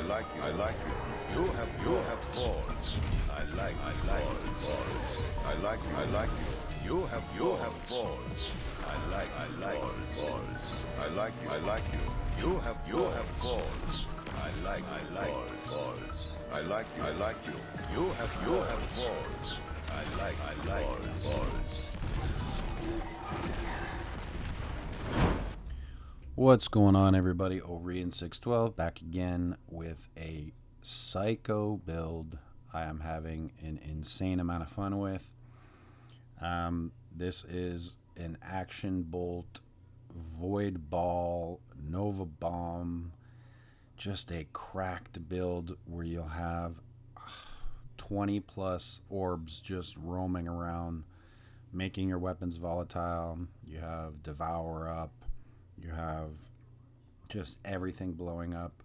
like you. I like you. You have balls. I like balls. I like you. I like you. You have balls. I like balls. I like you. I like you. You have balls. I like balls. I like you. I like you. You have balls. I like balls. What's going on, everybody? Orion612 back again with a psycho build I am having an insane amount of fun with. This is an action bolt, void ball, nova bomb, just a cracked build where you'll have 20 plus orbs just roaming around, making your weapons volatile. You have devour up, you have just everything blowing up.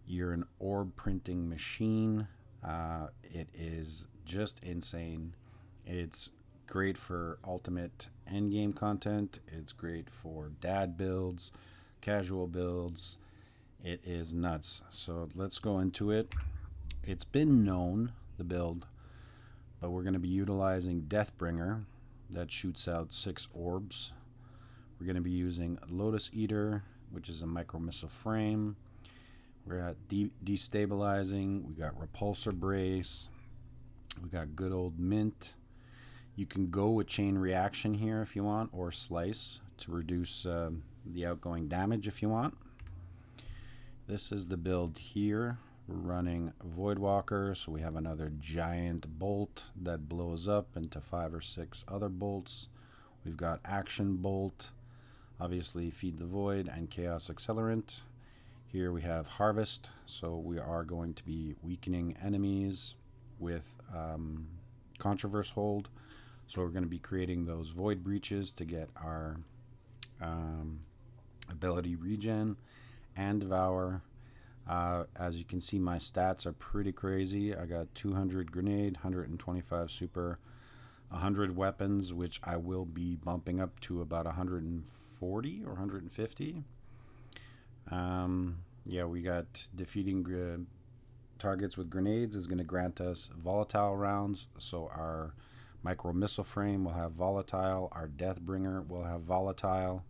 You're an orb printing machine. It is just insane. It's great for ultimate endgame content. It's great for dad builds, casual builds. It is nuts. So let's go into it. It's been known, the build, but we're going to be utilizing Deathbringer that shoots out 6 orbs. We're going to be using Lotus Eater, which is a micro missile frame. We're at destabilizing. We got repulsor brace. We got good old mint. You can go with chain reaction here if you want, or slice to reduce the outgoing damage if you want. This is the build here. We're running Voidwalker, so we have another giant bolt that blows up into 5 or 6 other bolts. We've got Action Bolt, obviously Feed the Void, and Chaos Accelerant. Here we have Harvest, so we are going to be weakening enemies with Controverse Hold. So we're going to be creating those Void Breaches to get our ability regen and Devour. As you can see, my stats are pretty crazy. I got 200 grenade, 125 super, 100 weapons, which I will be bumping up to about 140 or 150. Yeah, we got defeating targets with grenades is going to grant us volatile rounds. So our micro missile frame will have volatile. Our Deathbringer will have volatile.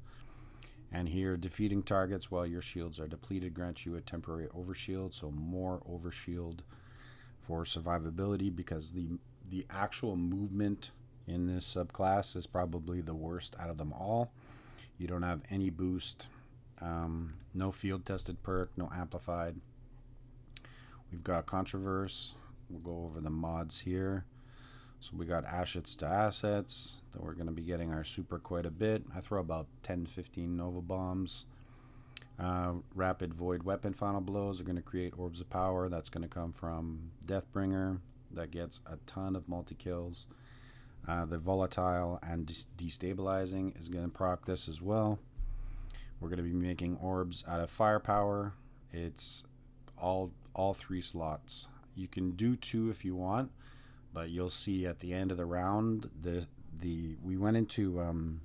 And here, defeating targets while your shields are depleted grants you a temporary overshield. So more overshield for survivability, because the actual movement in this subclass is probably the worst out of them all. You don't have any boost. No field tested perk, no amplified. We've got Controverse. We'll go over the mods here. So we got assets to assets. Then we're going to be getting our super quite a bit. I throw about 10-15 Nova Bombs. Rapid Void Weapon Final Blows are going to create Orbs of Power. That's going to come from Deathbringer. That gets a ton of multi-kills. The Volatile and Destabilizing is going to proc this as well. We're going to be making orbs out of Firepower. It's all 3 slots. You can do 2 if you want, but you'll see at the end of the round we went into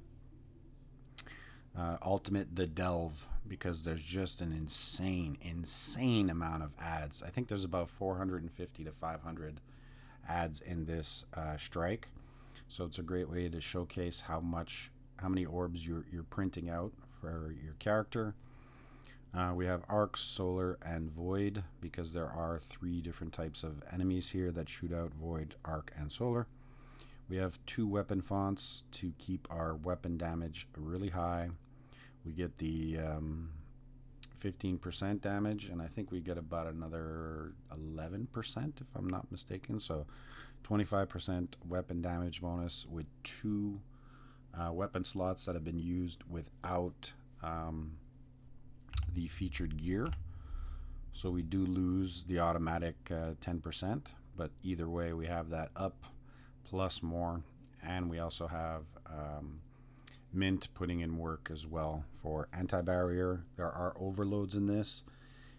Ultimate the Delve because there's just an insane amount of ads. I think there's about 450 to 500 ads in this strike. So it's a great way to showcase how many orbs you're printing out for your character. We have Arc, Solar, and Void, because there are 3 different types of enemies here that shoot out Void, Arc, and Solar. We have 2 weapon fonts to keep our weapon damage really high. We get the 15% damage, and I think we get about another 11% if I'm not mistaken. So 25% weapon damage bonus with 2 weapon slots that have been used without the featured gear. So we do lose the automatic 10%, but either way we have that up plus more. And we also have Mint putting in work as well for anti-barrier. There are overloads in this,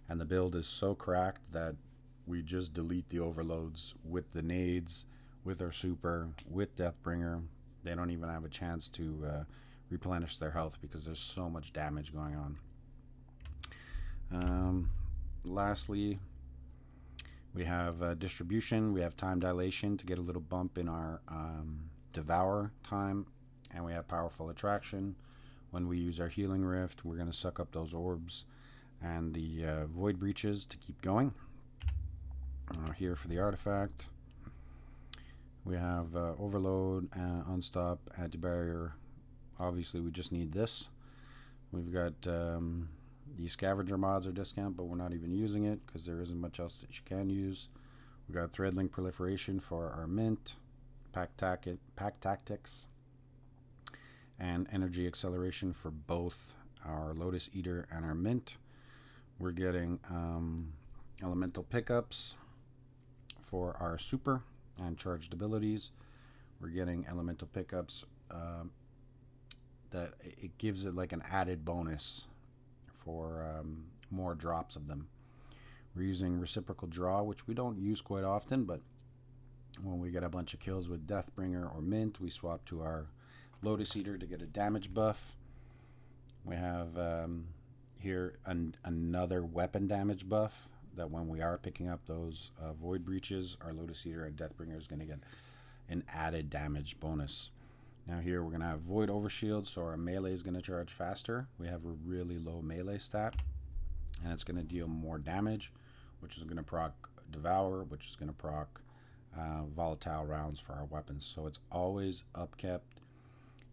and the build is so cracked that we just delete the overloads with the nades, with our super, with Deathbringer. They don't even have a chance to replenish their health because there's so much damage going on. lastly, we have distribution. We have time dilation to get a little bump in our devour time, and we have powerful attraction. When we use our healing rift, we're going to suck up those orbs and the void breaches to keep going. Here for the artifact, we have overload, unstop, anti-barrier. Obviously, we just need this. We've got the scavenger mods are discount, but we're not even using it because there isn't much else that you can use. We've got threadlink proliferation for our mint, pack tactics, and energy acceleration for both our Lotus Eater and our mint. We're getting elemental pickups for our super and charged abilities. We're getting elemental pickups that it gives it like an added bonus for more drops of them. We're using reciprocal draw, which we don't use quite often, but when we get a bunch of kills with Deathbringer or Mint, we swap to our Lotus Eater to get a damage buff. We have here another weapon damage buff that when we are picking up those void breaches, our Lotus Eater and Deathbringer is going to get an added damage bonus. Now here we're going to have void overshield, so our melee is going to charge faster. We have a really low melee stat, and it's going to deal more damage, which is going to proc devour, which is going to proc volatile rounds for our weapons. So it's always upkept,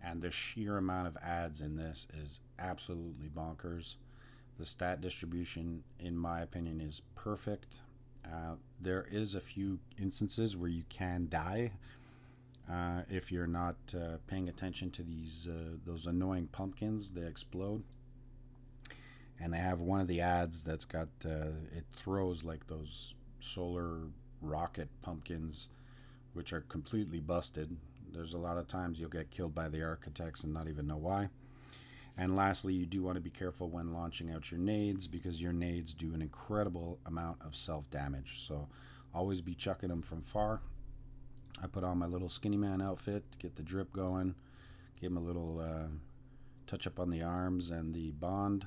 and the sheer amount of adds in this is absolutely bonkers. The stat distribution, in my opinion, is perfect. There is a few instances where you can die if you're not paying attention to those annoying pumpkins. They explode, and they have one of the adds that's got it throws like those solar rocket pumpkins, which are completely busted. There's a lot of times you'll get killed by the architects and not even know why. And lastly, you do want to be careful when launching out your nades, because your nades do an incredible amount of self-damage. So always be chucking them from far. I put on my little skinny man outfit to get the drip going. Give him a little touch up on the arms and the bond.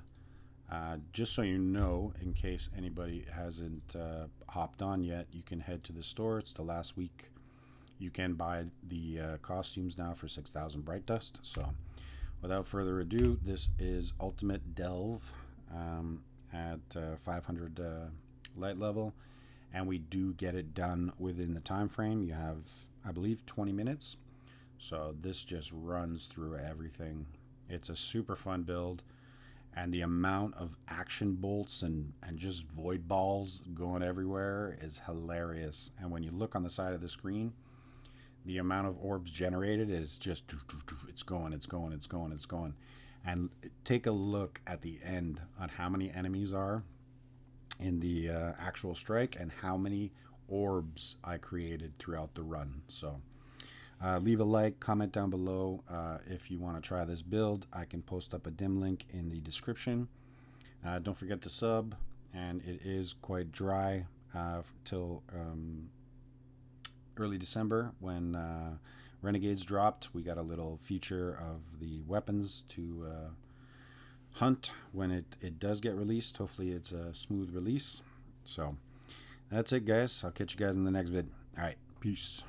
Just so you know, in case anybody hasn't hopped on yet, you can head to the store. It's the last week. You can buy the costumes now for 6,000 bright dust. So without further ado, this is Ultimate Delve at 500 light level, and we do get it done within the time frame. You have, I believe, 20 minutes. So this just runs through everything. It's a super fun build, and the amount of action bolts and just void balls going everywhere is hilarious. And when you look on the side of the screen, the amount of orbs generated is just, it's going. And take a look at the end on how many enemies are in the actual strike and how many orbs I created throughout the run. So leave a like, comment down below if you want to try this build. I can post up a dim link in the description. Don't forget to sub, and it is quite dry till early December when Renegades dropped. We got a little feature of the weapons to hunt when it does get released. Hopefully it's a smooth release. So that's it, guys. I'll catch you guys in the next vid. All right, peace.